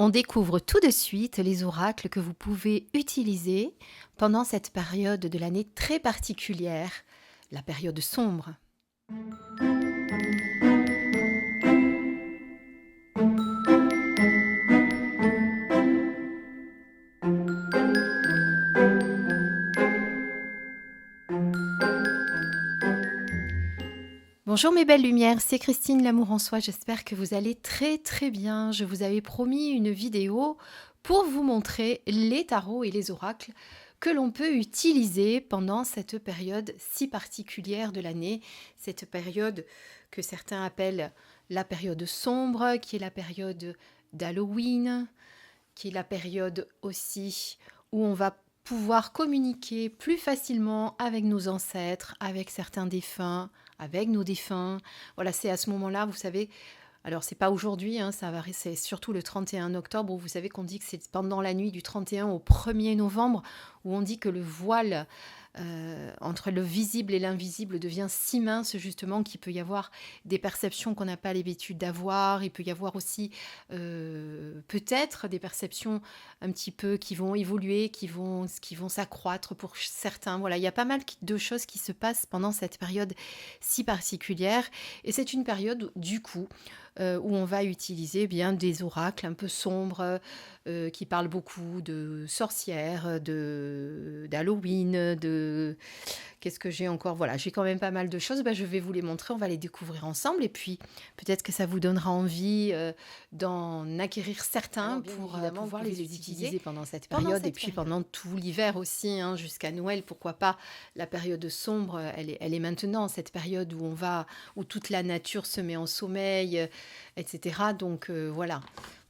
On découvre tout de suite les oracles que vous pouvez utiliser pendant cette période de l'année très particulière, la période sombre. Bonjour mes belles lumières, c'est Christine L'Amour en Soi, j'espère que vous allez très bien. Je vous avais promis une vidéo pour vous montrer les tarots et les oracles que l'on peut utiliser pendant cette période si particulière de l'année, cette période que certains appellent la période sombre, qui est la période d'Halloween, qui est la période aussi où on va pouvoir communiquer plus facilement avec nos ancêtres, avec certains défunts, avec nos défunts. Voilà, c'est à ce moment-là, vous savez, alors c'est pas aujourd'hui, hein, c'est surtout le 31 octobre, où vous savez qu'on dit que c'est pendant la nuit du 31 au 1er novembre, où on dit que le voile entre le visible et l'invisible devient si mince justement qu'il peut y avoir des perceptions qu'on n'a pas l'habitude d'avoir, il peut y avoir aussi peut-être des perceptions un petit peu qui vont évoluer, qui vont s'accroître pour certains. Voilà, il y a pas mal de choses qui se passent pendant cette période si particulière et c'est une période du coup où on va utiliser bien des oracles un peu sombres qui parlent beaucoup de sorcières, d'Halloween, de qu'est-ce que j'ai encore. Voilà, j'ai quand même pas mal de choses. Je vais vous les montrer, on va les découvrir ensemble et puis peut-être que ça vous donnera envie d'en acquérir certains pour pouvoir les utiliser pendant cette période et puis pendant tout l'hiver aussi, hein, jusqu'à Noël, pourquoi pas. La période sombre, elle est maintenant, cette période où toute la nature se met en sommeil, etc. Donc voilà,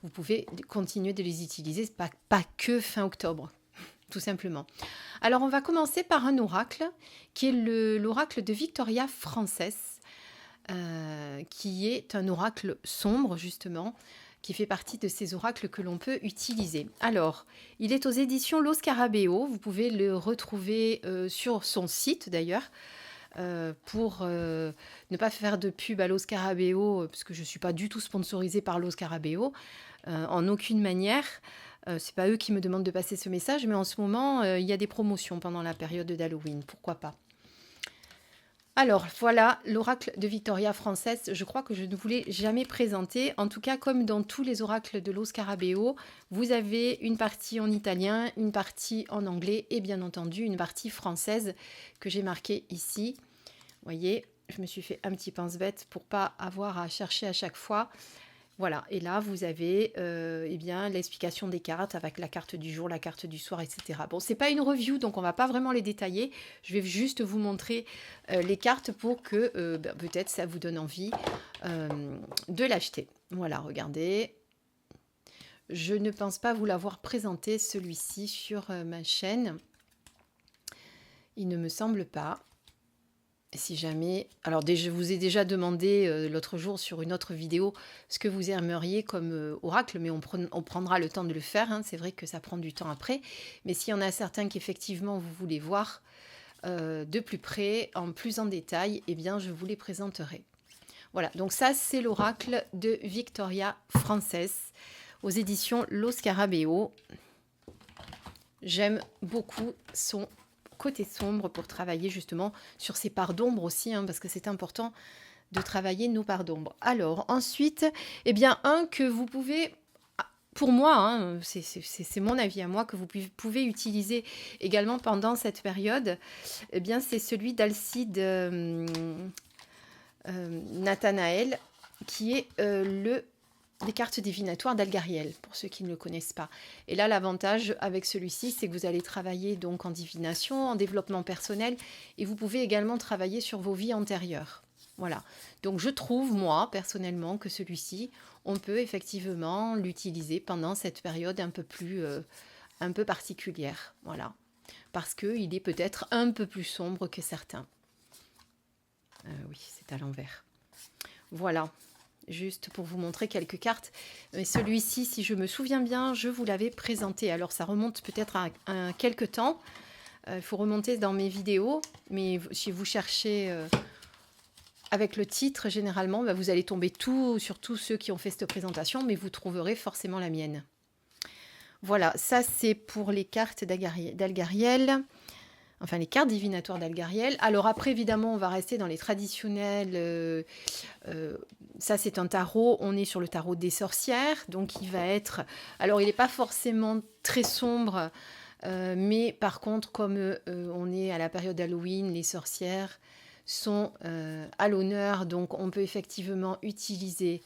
vous pouvez continuer de les utiliser, pas que fin octobre, tout simplement. Alors on va commencer par un oracle qui est l'oracle de Victoria Frances, qui est un oracle sombre justement, qui fait partie de ces oracles que l'on peut utiliser. Alors, il est aux éditions Lo Scarabeo, vous pouvez le retrouver sur son site d'ailleurs, pour ne pas faire de pub à Lo Scarabeo, parce que je ne suis pas du tout sponsorisée par Lo Scarabeo, en aucune manière. C'est pas eux qui me demandent de passer ce message, mais en ce moment, il y a des promotions pendant la période d'Halloween, pourquoi pas. Alors voilà, l'oracle de Victoria Frances, je crois que je ne vous l'ai jamais présenté. En tout cas, comme dans tous les oracles de Lo Scarabeo, vous avez une partie en italien, une partie en anglais et bien entendu une partie française que j'ai marquée ici. Vous voyez, je me suis fait un petit pense-bête pour pas avoir à chercher à chaque fois. Voilà, et là vous avez l'explication des cartes avec la carte du jour, la carte du soir, etc. Bon, c'est pas une review, donc on va pas vraiment les détailler. Je vais juste vous montrer les cartes pour que peut-être ça vous donne envie de l'acheter. Voilà, regardez. Je ne pense pas vous l'avoir présenté celui-ci sur ma chaîne. Il ne me semble pas. Si jamais, alors je vous ai déjà demandé l'autre jour sur une autre vidéo ce que vous aimeriez comme oracle, mais on prendra le temps de le faire, hein. C'est vrai que ça prend du temps après, mais s'il y en a certains qu'effectivement vous voulez voir de plus près, plus en détail, eh bien je vous les présenterai. Voilà, donc ça c'est l'oracle de Victoria Frances aux éditions Lo Scarabeo. J'aime beaucoup son côté sombre pour travailler justement sur ces parts d'ombre aussi, hein, parce que c'est important de travailler nos parts d'ombre. Alors ensuite, eh bien un que vous pouvez, pour moi, hein, c'est mon avis à moi, que vous pouvez utiliser également pendant cette période, eh bien c'est celui d'Alcide Nathanaël, qui est les cartes divinatoires d'Algariel, pour ceux qui ne le connaissent pas. Et là, l'avantage avec celui-ci, c'est que vous allez travailler donc en divination, en développement personnel, et vous pouvez également travailler sur vos vies antérieures. Voilà. Donc je trouve, moi, personnellement, que celui-ci, on peut effectivement l'utiliser pendant cette période un peu particulière. Voilà. Parce qu'il est peut-être un peu plus sombre que certains. Oui, c'est à l'envers. Voilà. Juste pour vous montrer quelques cartes. Mais celui-ci, si je me souviens bien, je vous l'avais présenté. Alors ça remonte peut-être à quelques temps. Il faut remonter dans mes vidéos. Mais si vous cherchez avec le titre, généralement, vous allez tomber sur tous ceux qui ont fait cette présentation, mais vous trouverez forcément la mienne. Voilà, ça c'est pour les cartes d'Algariel. Enfin, les cartes divinatoires d'Algariel. Alors après, évidemment, on va rester dans les traditionnels. Ça, c'est un tarot. On est sur le tarot des sorcières. Donc, il va être... Alors, il n'est pas forcément très sombre. Mais par contre, comme on est à la période d'Halloween, les sorcières sont à l'honneur. Donc, on peut effectivement utiliser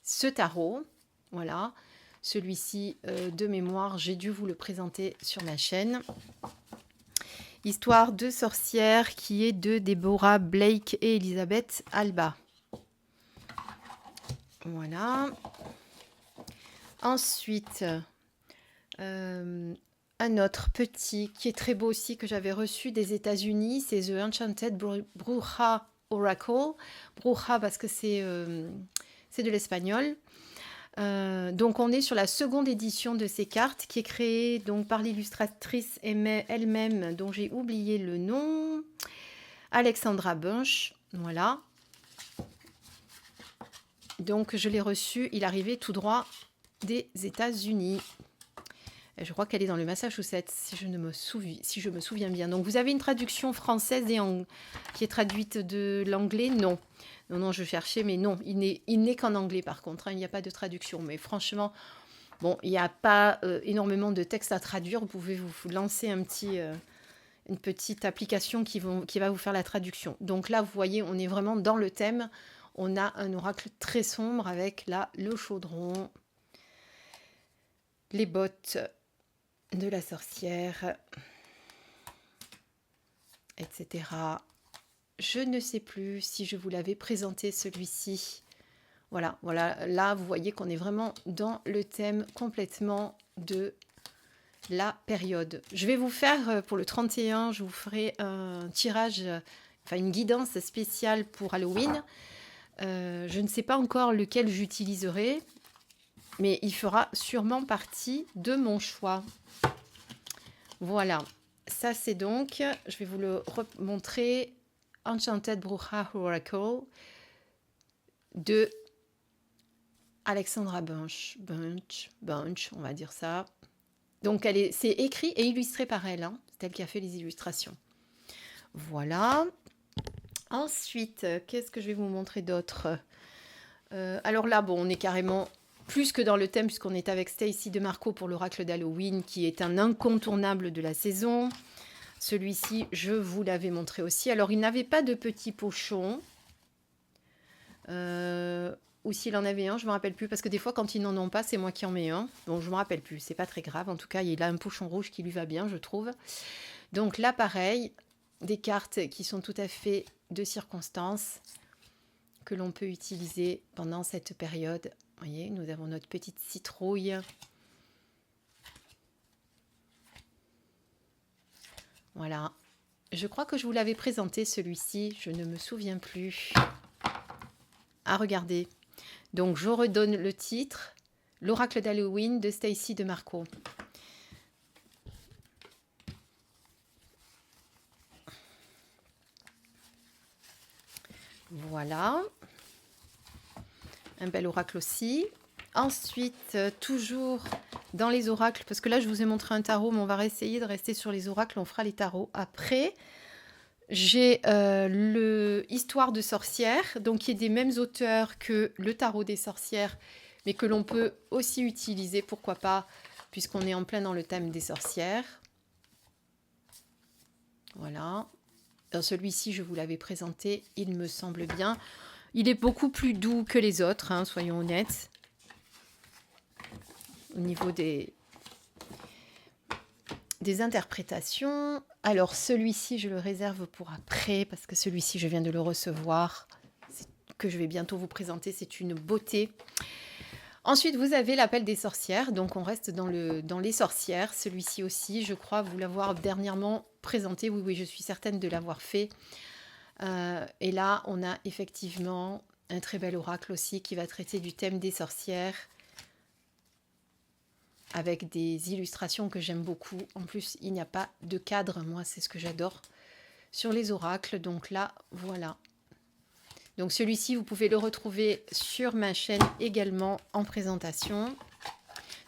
ce tarot. Voilà. Celui-ci, de mémoire, j'ai dû vous le présenter sur ma chaîne. Histoire de sorcière qui est de Deborah Blake et Elisabeth Alba. Voilà. Ensuite, un autre petit qui est très beau aussi que j'avais reçu des États-Unis, c'est The Enchanted Bruja Oracle. Bruja parce que c'est de l'espagnol. Donc on est sur la seconde édition de ces cartes qui est créée donc par l'illustratrice elle-même dont j'ai oublié le nom, Alexandra Bunch. Voilà. Donc je l'ai reçu, il arrivait tout droit des États-Unis. Je crois qu'elle est dans le Massachusetts, si je me souviens bien. Donc vous avez une traduction française qui est traduite de l'anglais? Non. Non, je cherchais, mais non, il n'est qu'en anglais par contre, hein, il n'y a pas de traduction. Mais franchement, bon, il n'y a pas énormément de texte à traduire. Vous pouvez vous lancer une petite application qui va vous faire la traduction. Donc là, vous voyez, on est vraiment dans le thème. On a un oracle très sombre avec là le chaudron, les bottes de la sorcière, etc. Je ne sais plus si je vous l'avais présenté celui-ci. Voilà, là vous voyez qu'on est vraiment dans le thème complètement de la période. Je vais vous faire pour le 31, je vous ferai un tirage, enfin une guidance spéciale pour Halloween. Je ne sais pas encore lequel j'utiliserai, mais il fera sûrement partie de mon choix. Voilà, ça c'est donc, je vais vous le montrer, Enchanted Bruja Oracle de Alexandra Bunch, on va dire ça. Donc c'est écrit et illustré par elle, hein. C'est elle qui a fait les illustrations. Voilà. Ensuite, qu'est-ce que je vais vous montrer d'autre? Alors là, bon, on est carrément plus que dans le thème puisqu'on est avec Stacy DeMarco pour l'oracle d'Halloween qui est un incontournable de la saison. Celui-ci, je vous l'avais montré aussi. Alors, il n'avait pas de petit pochon. Ou s'il en avait un, je ne me rappelle plus. Parce que des fois, quand ils n'en ont pas, c'est moi qui en mets un. Donc, je ne me rappelle plus. C'est pas très grave. En tout cas, il a un pochon rouge qui lui va bien, je trouve. Donc là, pareil, des cartes qui sont tout à fait de circonstance que l'on peut utiliser pendant cette période. Vous voyez, nous avons notre petite citrouille. Voilà. Je crois que je vous l'avais présenté celui-ci, je ne me souviens plus. À regarder. Donc je redonne le titre, l'oracle d'Halloween de Stacy DeMarco. Voilà. Un bel oracle aussi. Ensuite, toujours dans les oracles, parce que là je vous ai montré un tarot, mais on va essayer de rester sur les oracles, on fera les tarots après. J'ai le Histoire de sorcière, donc qui est des mêmes auteurs que le tarot des sorcières, mais que l'on peut aussi utiliser, pourquoi pas, puisqu'on est en plein dans le thème des sorcières. Voilà. Celui-ci, je vous l'avais présenté, il me semble bien. Il est beaucoup plus doux que les autres, hein, soyons honnêtes. Au niveau des interprétations. Alors celui-ci, je le réserve pour après, parce que celui-ci, je viens de le recevoir, que je vais bientôt vous présenter, c'est une beauté. Ensuite, vous avez l'appel des sorcières, donc on reste dans les sorcières. Celui-ci aussi, je crois vous l'avoir dernièrement présenté, oui, je suis certaine de l'avoir fait. Et là, on a effectivement un très bel oracle aussi qui va traiter du thème des sorcières, avec des illustrations que j'aime beaucoup. En plus, il n'y a pas de cadre, moi c'est ce que j'adore sur les oracles. Donc là, voilà. Donc celui-ci, vous pouvez le retrouver sur ma chaîne également en présentation.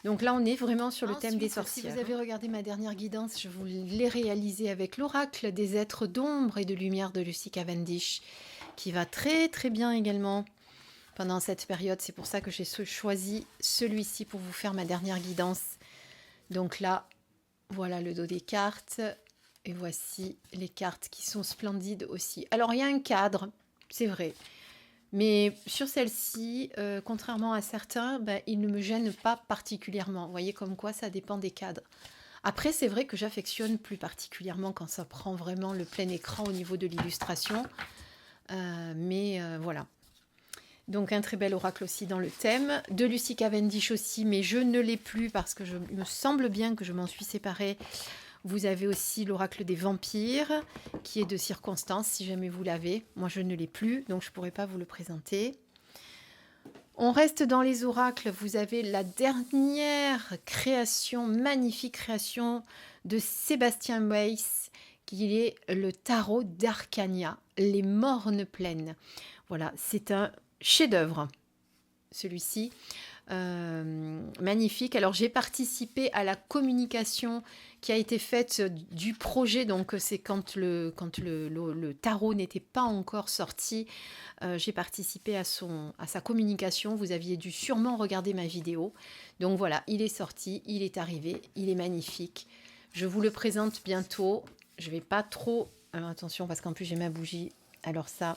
Donc là, on est vraiment sur le thème des Ensuite, si sorcières. vous Si vous avez regardé ma dernière guidance, je vous l'ai réalisée avec l'oracle des êtres d'ombre et de lumière de Lucy Cavendish, qui va très très bien également pendant cette période. C'est pour ça que j'ai choisi celui-ci pour vous faire ma dernière guidance. Donc là, voilà le dos des cartes. Et voici les cartes qui sont splendides aussi. Alors, il y a un cadre, c'est vrai. Mais sur celle-ci, contrairement à certains, ben, il ne me gêne pas particulièrement. Vous voyez comme quoi ça dépend des cadres. Après, c'est vrai que j'affectionne plus particulièrement quand ça prend vraiment le plein écran au niveau de l'illustration. Mais voilà. Donc un très bel oracle aussi dans le thème. De Lucy Cavendish aussi, mais je ne l'ai plus parce que il me semble bien que je m'en suis séparée. Vous avez aussi l'oracle des vampires, qui est de circonstance, si jamais vous l'avez. Moi, je ne l'ai plus, donc je ne pourrais pas vous le présenter. On reste dans les oracles. Vous avez la dernière création, magnifique création de Sébastien Weiss, qui est le tarot d'Arcania, les mornes plaines. Voilà, c'est un chef-d'œuvre, celui-ci. Magnifique. Alors j'ai participé à la communication qui a été faite du projet, donc c'est quand le tarot n'était pas encore sorti. J'ai participé à sa communication. Vous aviez dû sûrement regarder ma vidéo. Donc voilà, il est sorti, il est arrivé, il est magnifique. Je vous le présente bientôt. Je vais pas trop... Alors attention, parce qu'en plus j'ai ma bougie. Alors ça,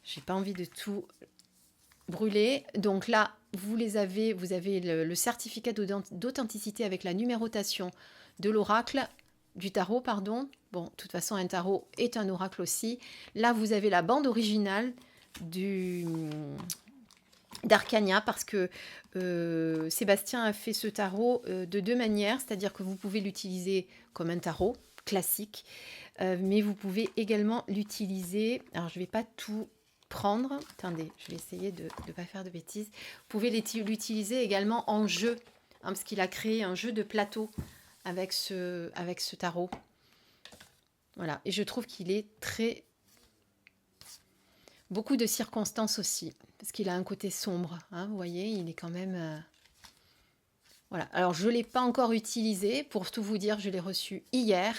j'ai pas envie de tout brûler. Donc là, vous avez le certificat d'authenticité avec la numérotation de l'oracle, du tarot, pardon. Bon, de toute façon, un tarot est un oracle aussi. Là, vous avez la bande originale d'Arcania, parce que Sébastien a fait ce tarot de deux manières, c'est-à-dire que vous pouvez l'utiliser comme un tarot classique, mais vous pouvez également l'utiliser, alors je ne vais pas tout prendre, attendez, je vais essayer de ne pas faire de bêtises, vous pouvez l'utiliser également en jeu, hein, parce qu'il a créé un jeu de plateau avec ce tarot. Voilà, et je trouve qu'il est très... Beaucoup de circonstances aussi, parce qu'il a un côté sombre, hein, vous voyez, il est quand même... Voilà, alors je ne l'ai pas encore utilisé, pour tout vous dire, je l'ai reçu hier,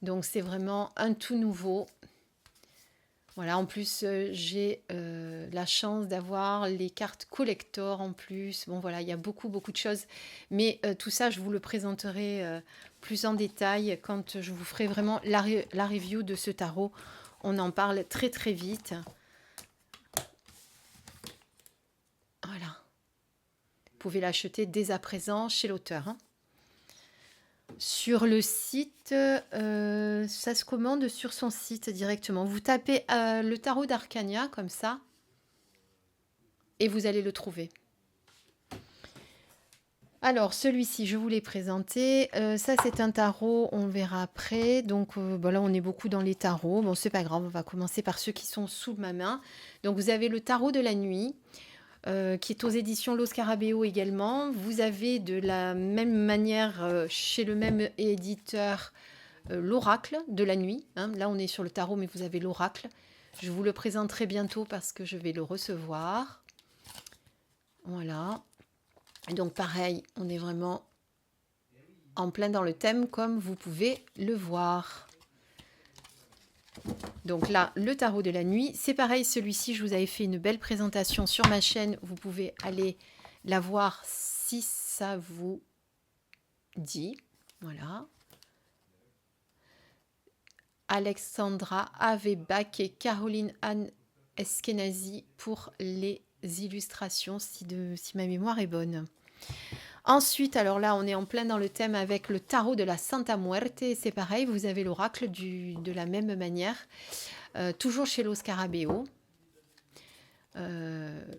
donc c'est vraiment un tout nouveau. Voilà, en plus, j'ai la chance d'avoir les cartes collector en plus. Bon, voilà, il y a beaucoup, beaucoup de choses. Mais tout ça, je vous le présenterai plus en détail quand je vous ferai vraiment la review de ce tarot. On en parle très, très vite. Voilà. Vous pouvez l'acheter dès à présent chez l'auteur, hein. Sur le site, ça se commande sur son site directement. Vous tapez le tarot d'Arcania comme ça et vous allez le trouver. Alors celui-ci, je vous l'ai présenté. Ça c'est un tarot, on verra après. Donc bon, là on est beaucoup dans les tarots. Bon, c'est pas grave, on va commencer par ceux qui sont sous ma main. Donc vous avez le tarot de la nuit. Qui est aux éditions Lo Scarabeo également. Vous avez de la même manière, chez le même éditeur, l'oracle de la nuit, hein. Là, on est sur le tarot, mais vous avez l'oracle. Je vous le présenterai bientôt parce que je vais le recevoir. Voilà. Donc, pareil, on est vraiment en plein dans le thème, comme vous pouvez le voir. Donc là, le tarot de la nuit, c'est pareil, celui-ci, je vous avais fait une belle présentation sur ma chaîne. Vous pouvez aller la voir si ça vous dit. Voilà. Alexandra Aveback et Caroline Anne Eskenazi pour les illustrations, si ma mémoire est bonne. Ensuite, alors là, on est en plein dans le thème avec le tarot de la Santa Muerte. C'est pareil, vous avez l'oracle de la même manière. Toujours chez Lo Scarabeo.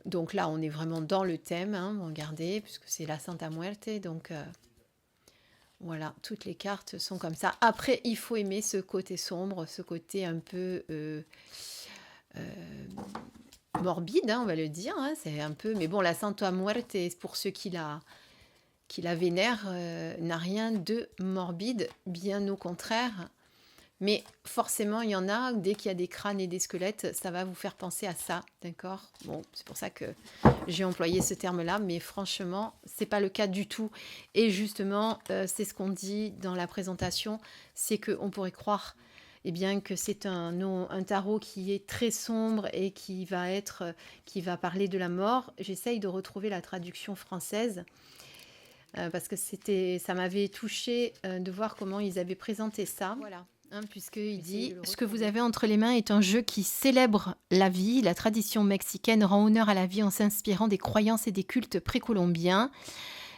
Donc là, on est vraiment dans le thème, hein, regardez, puisque c'est la Santa Muerte. Donc voilà, toutes les cartes sont comme ça. Après, il faut aimer ce côté sombre, ce côté un peu morbide, hein, on va le dire. Hein, c'est un peu, mais bon, la Santa Muerte, pour ceux qui la vénèrent, n'a rien de morbide, bien au contraire. Mais forcément, il y en a, dès qu'il y a des crânes et des squelettes, ça va vous faire penser à ça, d'accord? Bon, c'est pour ça que j'ai employé ce terme-là, mais franchement, c'est pas le cas du tout. Et justement, c'est ce qu'on dit dans la présentation, c'est qu'on pourrait croire eh bien, que c'est un tarot qui est très sombre et qui va parler de la mort. J'essaye de retrouver la traduction française. Parce que ça m'avait touché de voir comment ils avaient présenté ça. Voilà. Puisqu'il dit « Ce que vous avez entre les mains est un jeu qui célèbre la vie. La tradition mexicaine rend honneur à la vie en s'inspirant des croyances et des cultes précolombiens.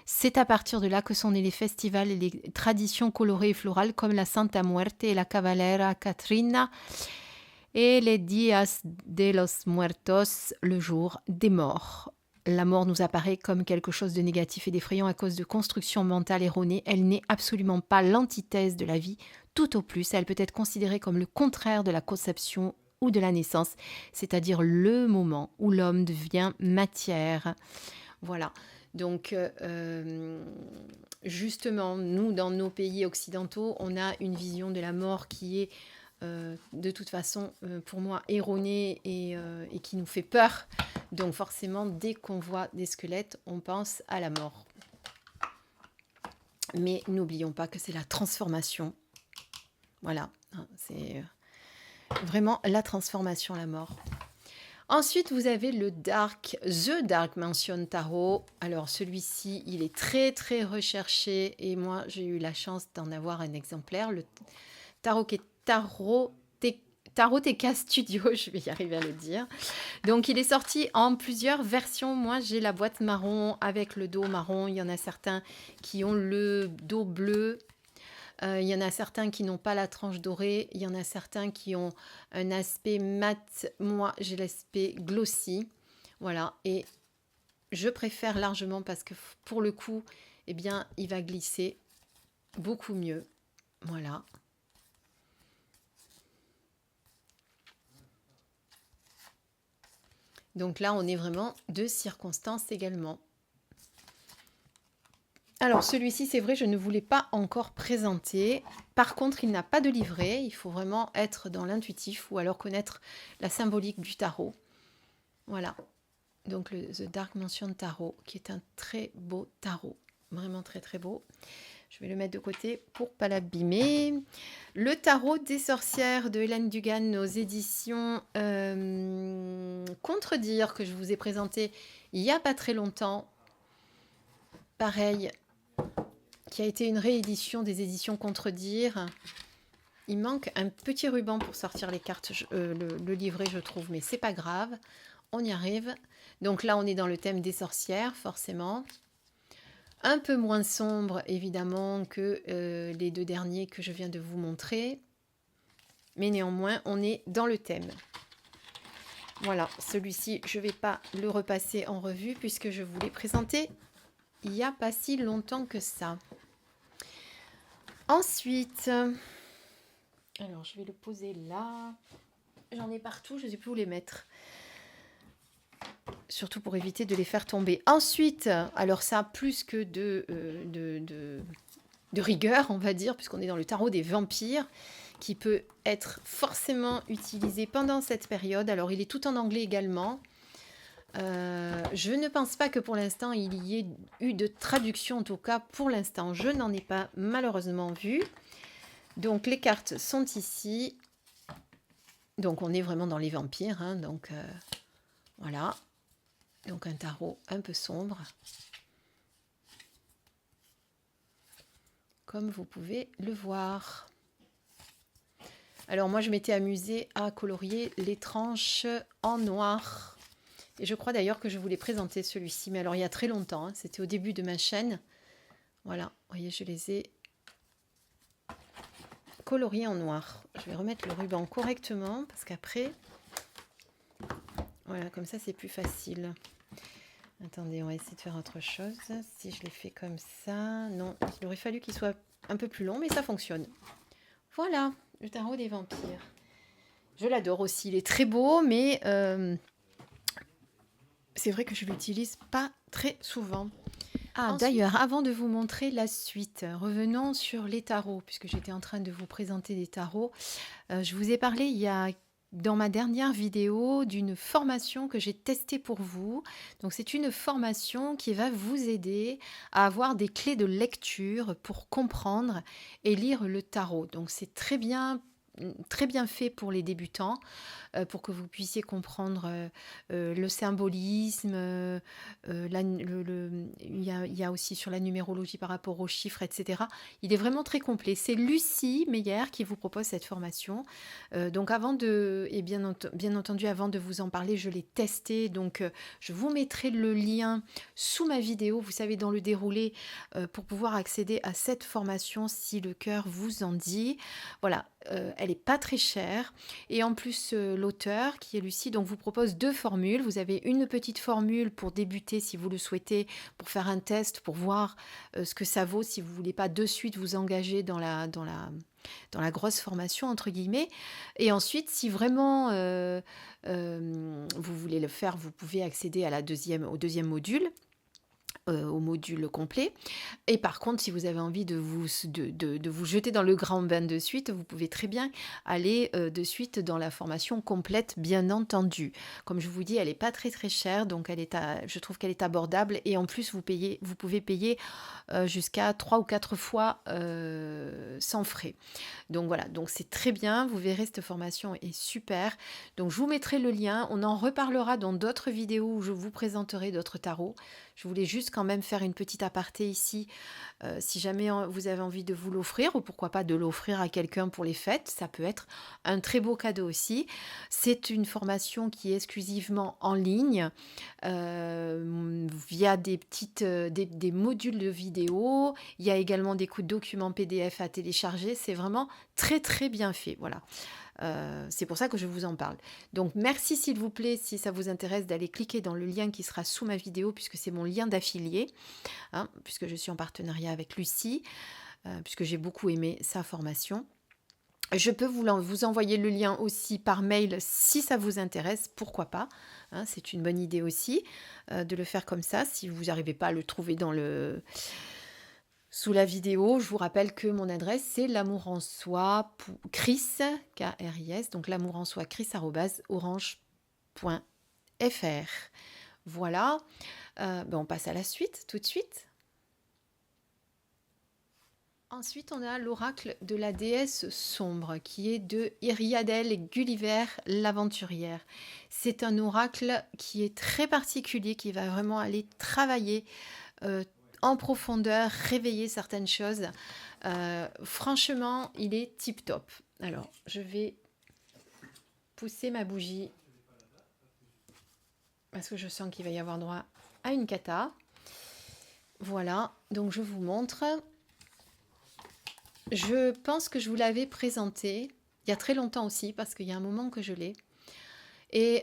C'est à partir de là que sont nés les festivals et les traditions colorées et florales comme la Santa Muerte et la Cavalera Catrina et les Días de los Muertos, le jour des morts. » La mort nous apparaît comme quelque chose de négatif et d'effrayant à cause de constructions mentales erronées. Elle n'est absolument pas l'antithèse de la vie. Tout au plus, elle peut être considérée comme le contraire de la conception ou de la naissance, c'est-à-dire le moment où l'homme devient matière. Voilà. Donc, justement, nous, dans nos pays occidentaux, on a une vision de la mort qui est de toute façon, pour moi, erronée et qui nous fait peur. Donc forcément, dès qu'on voit des squelettes, on pense à la mort. Mais n'oublions pas que c'est la transformation. Voilà, c'est vraiment la transformation, la mort. Ensuite, vous avez The Dark Mansion Tarot. Alors celui-ci, il est très très recherché et moi, j'ai eu la chance d'en avoir un exemplaire. Le tarot qui est Taroteka Studio, je vais y arriver à le dire. Donc, il est sorti en plusieurs versions. Moi, j'ai la boîte marron avec le dos marron. Il y en a certains qui ont le dos bleu. Il y en a certains qui n'ont pas la tranche dorée. Il y en a certains qui ont un aspect mat. Moi, j'ai l'aspect glossy. Voilà. Et je préfère largement parce que pour le coup, eh bien, il va glisser beaucoup mieux. Voilà. Donc là, on est vraiment de circonstances également. Alors celui-ci, c'est vrai, je ne voulais pas encore présenter. Par contre, il n'a pas de livret. Il faut vraiment être dans l'intuitif ou alors connaître la symbolique du tarot. Voilà. Donc le The Dark Mansion Tarot, qui est un très beau tarot. Vraiment très très beau. Je vais le mettre de côté pour ne pas l'abîmer. Le tarot des sorcières de Hélène Dugan aux éditions Contredire, que je vous ai présenté il n'y a pas très longtemps. Pareil, qui a été une réédition des éditions Contredire. Il manque un petit ruban pour sortir les cartes, le livret, je trouve, mais c'est pas grave. On y arrive. Donc là, on est dans le thème des sorcières, forcément. Un peu moins sombre, évidemment, que les deux derniers que je viens de vous montrer. Mais néanmoins, on est dans le thème. Voilà, celui-ci, je ne vais pas le repasser en revue puisque je vous l'ai présenté il n'y a pas si longtemps que ça. Ensuite, alors je vais le poser là. J'en ai partout, je ne sais plus où les mettre. Surtout pour éviter de les faire tomber. Ensuite, alors ça, plus que de rigueur, on va dire, puisqu'on est dans le tarot des vampires, qui peut être forcément utilisé pendant cette période. Alors, il est tout en anglais également. Je ne pense pas que pour l'instant, il y ait eu de traduction, en tout cas pour l'instant. Je n'en ai pas malheureusement vu. Donc, les cartes sont ici. Donc, on est vraiment dans les vampires. Hein, donc, voilà. Donc un tarot un peu sombre, comme vous pouvez le voir. Alors moi je m'étais amusée à colorier les tranches en noir. Et je crois d'ailleurs que je voulais présenter celui-ci, mais alors il y a très longtemps, hein, c'était au début de ma chaîne. Voilà, vous voyez, je les ai coloriés en noir. Je vais remettre le ruban correctement, parce qu'après, voilà, comme ça c'est plus facile. Attendez, on va essayer de faire autre chose. Si je l'ai fait comme ça... Non, il aurait fallu qu'il soit un peu plus long, mais ça fonctionne. Voilà, le tarot des vampires. Je l'adore aussi, il est très beau, mais c'est vrai que je ne l'utilise pas très souvent. Ah, d'ailleurs, avant de vous montrer la suite, revenons sur les tarots, puisque j'étais en train de vous présenter des tarots. Je vous ai parlé dans ma dernière vidéo d'une formation que j'ai testée pour vous. Donc, c'est une formation qui va vous aider à avoir des clés de lecture pour comprendre et lire le tarot. Donc, c'est très bien fait pour les débutants, pour que vous puissiez comprendre le symbolisme. Il y a aussi sur la numérologie par rapport aux chiffres, etc. Il est vraiment très complet. C'est Lucie Meyer qui vous propose cette formation. Donc bien entendu, avant de vous en parler, je l'ai testé. Donc je vous mettrai le lien sous ma vidéo, vous savez, dans le déroulé, pour pouvoir accéder à cette formation si le cœur vous en dit. Voilà, elle n'est pas très chère. Et en plus, l'auteur, qui est Lucie, donc vous propose 2 formules. Vous avez une petite formule pour débuter, si vous le souhaitez, pour faire un test, pour voir ce que ça vaut, si vous ne voulez pas de suite vous engager dans la grosse formation, entre guillemets. Et ensuite, si vraiment vous voulez le faire, vous pouvez accéder au deuxième module, au module complet. Et par contre, si vous avez envie de vous jeter dans le grand bain de suite, vous pouvez très bien aller de suite dans la formation complète, bien entendu. Comme je vous dis, elle n'est pas très très chère, donc je trouve qu'elle est abordable. Et en plus, vous pouvez payer jusqu'à 3 ou 4 fois sans frais. Donc voilà, donc c'est très bien. Vous verrez, cette formation est super. Donc je vous mettrai le lien. On en reparlera dans d'autres vidéos où je vous présenterai d'autres tarots. Je voulais juste quand même faire une petite aparté ici, si jamais vous avez envie de vous l'offrir, ou pourquoi pas de l'offrir à quelqu'un pour les fêtes, ça peut être un très beau cadeau aussi. C'est une formation qui est exclusivement en ligne, via des modules de vidéo. Il y a également des documents PDF à télécharger. C'est vraiment très très bien fait, voilà. C'est pour ça que je vous en parle. Donc merci, s'il vous plaît, si ça vous intéresse, d'aller cliquer dans le lien qui sera sous ma vidéo, puisque c'est mon lien d'affilié, hein, puisque je suis en partenariat avec Lucie, puisque j'ai beaucoup aimé sa formation. Je peux vous envoyer le lien aussi par mail si ça vous intéresse, pourquoi pas, hein, c'est une bonne idée aussi de le faire comme ça, si vous n'arrivez pas à le trouver sous la vidéo. Je vous rappelle que mon adresse, c'est l'amour en soi, Chris, K-R-I-S, donc l'amour en soi, chris@orange.fr. Voilà, on passe à la suite, tout de suite. Ensuite, on a l'oracle de la déesse sombre, qui est de Iriadel Gulliver l'aventurière. C'est un oracle qui est très particulier, qui va vraiment aller travailler en profondeur, réveiller certaines choses. Franchement, il est tip top. Alors, je vais pousser ma bougie parce que je sens qu'il va y avoir droit à une cata. Voilà, donc je vous montre. Je pense que je vous l'avais présenté il y a très longtemps aussi, parce qu'il y a un moment que je l'ai. Et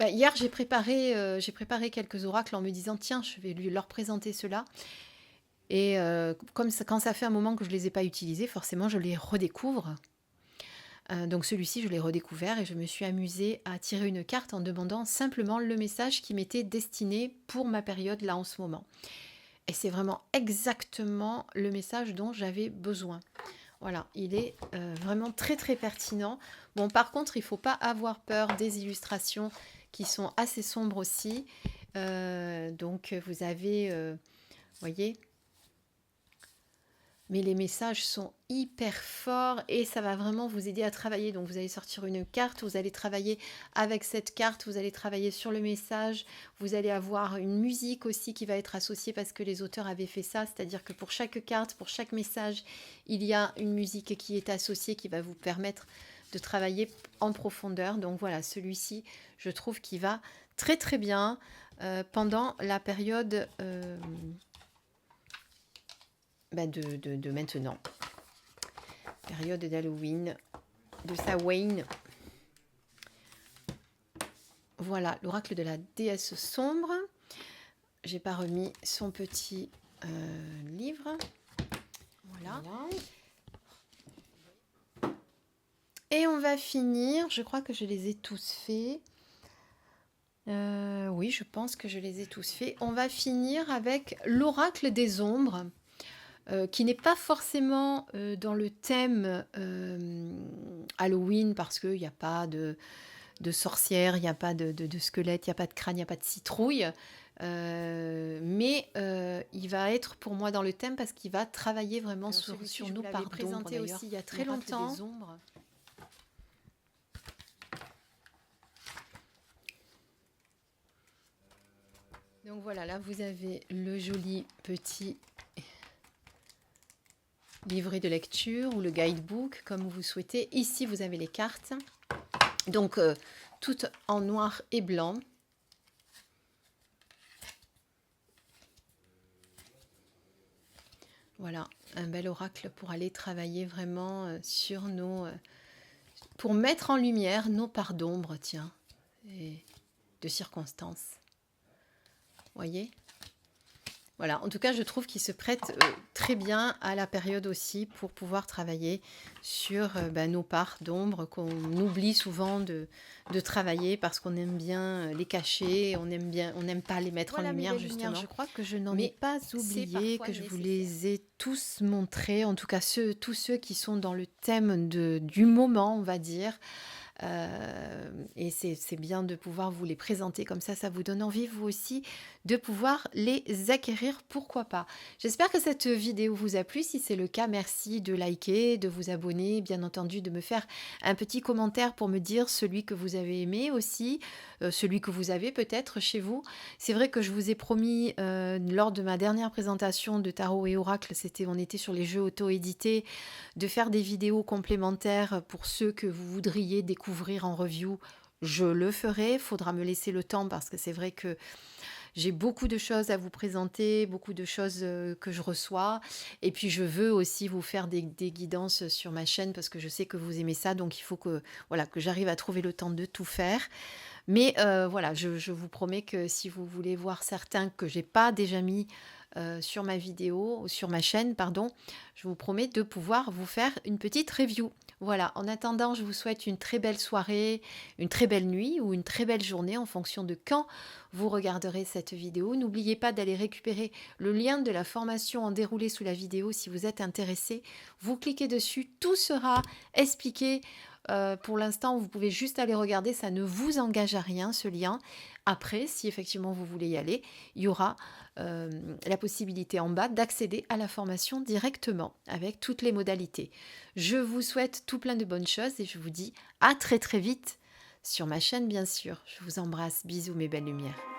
hier, j'ai préparé quelques oracles en me disant, tiens, je vais leur présenter cela. Et quand ça fait un moment que je ne les ai pas utilisés, forcément, je les redécouvre. Donc celui-ci, je l'ai redécouvert et je me suis amusée à tirer une carte en demandant simplement le message qui m'était destiné pour ma période là en ce moment. Et c'est vraiment exactement le message dont j'avais besoin. Voilà, il est vraiment très très pertinent. Bon, par contre, il ne faut pas avoir peur des illustrations qui sont assez sombres aussi. Donc vous avez, voyez, mais les messages sont hyper forts et ça va vraiment vous aider à travailler. Donc vous allez sortir une carte, vous allez travailler avec cette carte, vous allez travailler sur le message, vous allez avoir une musique aussi qui va être associée, parce que les auteurs avaient fait ça, c'est-à-dire que pour chaque carte, pour chaque message, il y a une musique qui est associée, qui va vous permettre de travailler en profondeur. Donc voilà, celui-ci, je trouve qu'il va très très bien pendant la période de maintenant, période d'Halloween, de Samhain. Voilà, l'oracle de la déesse sombre. J'ai pas remis son petit livre. Voilà. Et on va finir, je crois que je les ai tous faits. Oui, je pense que je les ai tous faits. On va finir avec l'oracle des ombres, qui n'est pas forcément dans le thème Halloween, parce qu'il n'y a pas de sorcière, il n'y a pas de squelette, il n'y a pas de crâne, il n'y a pas de citrouille. Mais il va être pour moi dans le thème parce qu'il va travailler vraiment sur nos parts d'ombre. D'ailleurs, aussi il y a très longtemps. Des ombres. Donc voilà, là vous avez le joli petit livret de lecture ou le guidebook comme vous souhaitez. Ici vous avez les cartes, donc toutes en noir et blanc. Voilà, un bel oracle pour aller travailler vraiment sur nos... pour mettre en lumière nos parts d'ombre, tiens, et de circonstances. Voyez ? Voilà, en tout cas, je trouve qu'il se prête très bien à la période aussi pour pouvoir travailler sur nos parts d'ombre qu'on oublie souvent de travailler parce qu'on aime bien les cacher, on n'aime pas les mettre en lumière justement. Je crois que je n'en ai pas oublié, que je vous les ai tous montrés, en tout cas tous ceux qui sont dans le thème du moment, on va dire. Et c'est bien de pouvoir vous les présenter comme ça vous donne envie vous aussi de pouvoir les acquérir, pourquoi pas. J'espère que cette vidéo vous a plu. Si c'est le cas, merci de liker, de vous abonner, bien entendu de me faire un petit commentaire pour me dire celui que vous avez aimé aussi, celui que vous avez peut-être chez vous. C'est vrai que je vous ai promis lors de ma dernière présentation de tarot et oracle, on était sur les jeux auto-édités, de faire des vidéos complémentaires pour ceux que vous voudriez découvrir en review. Je le ferai, il faudra me laisser le temps parce que c'est vrai que j'ai beaucoup de choses à vous présenter, beaucoup de choses que je reçois. Et puis, je veux aussi vous faire des guidances sur ma chaîne parce que je sais que vous aimez ça. Donc, il faut que j'arrive à trouver le temps de tout faire. Mais voilà, je vous promets que si vous voulez voir certains que j'ai pas déjà mis sur ma vidéo, sur ma chaîne, pardon, je vous promets de pouvoir vous faire une petite review. Voilà, en attendant, je vous souhaite une très belle soirée, une très belle nuit ou une très belle journée en fonction de quand vous regarderez cette vidéo. N'oubliez pas d'aller récupérer le lien de la formation en déroulé sous la vidéo si vous êtes intéressé. Vous cliquez dessus, tout sera expliqué. Pour l'instant, vous pouvez juste aller regarder, ça ne vous engage à rien ce lien. Après, si effectivement vous voulez y aller, il y aura la possibilité en bas d'accéder à la formation directement avec toutes les modalités. Je vous souhaite tout plein de bonnes choses et je vous dis à très très vite sur ma chaîne bien sûr. Je vous embrasse, bisous mes belles lumières.